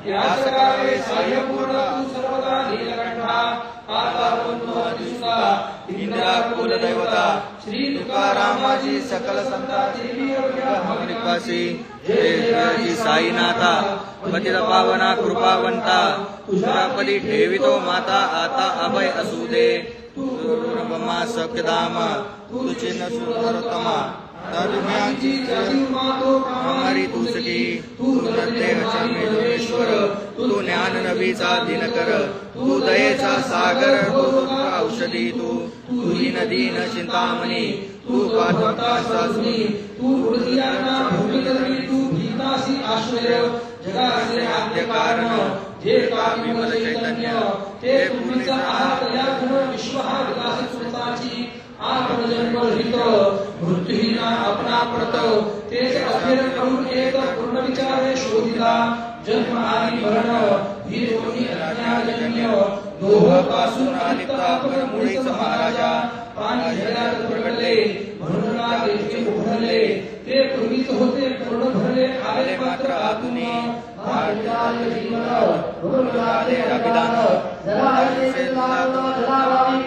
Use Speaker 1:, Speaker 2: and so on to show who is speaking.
Speaker 1: यास करावे साह्यपूर्ण तू सर्वदा नीलकंठा आता बंधू अतिसुता इंद्रा कुलदैवता श्री तुकारामाची सकल संतांची निवासी जय साईनाथा पतित पावना कृपावंता तुझ्या पदी ठेवितो माता आता अभय असू दे तू ब्रह्मा सत्यधाम तू चिन्ह सुंदरतमा तरुण्यांची हमारी तुझकी तू नरदेव चमेश्वर तू ज्ञान नवीचा दिनकर तू दयेचा सागर तू औषधी तू नदी न चिंतामणी तू पाठवता तू हृदयांना भूमिधरी तू गीतासी आश्रय जगाचे आद्य कारण जे का विमल चैतन्य ते पूर्णचा आहार या गुण विश्व हा विलास सुरताची आपण जन्म हित मृत्यूहीना अपना प्रत तेच अखेर करून एक पूर्ण विचारे शोधिला जन्म आणि मरण ही दोन्ही अज्ञानजन्य दोह पासून आलिप्ता परमुळीच महाराजा पाणी जगात प्रगटले म्हणून तेथे उभरले ते पूर्वीच होते पूर्ण भरले आले मात्र आतुनी भारताचे जीवन बोलणारे अभिदान जगाचे जलावं जलावावे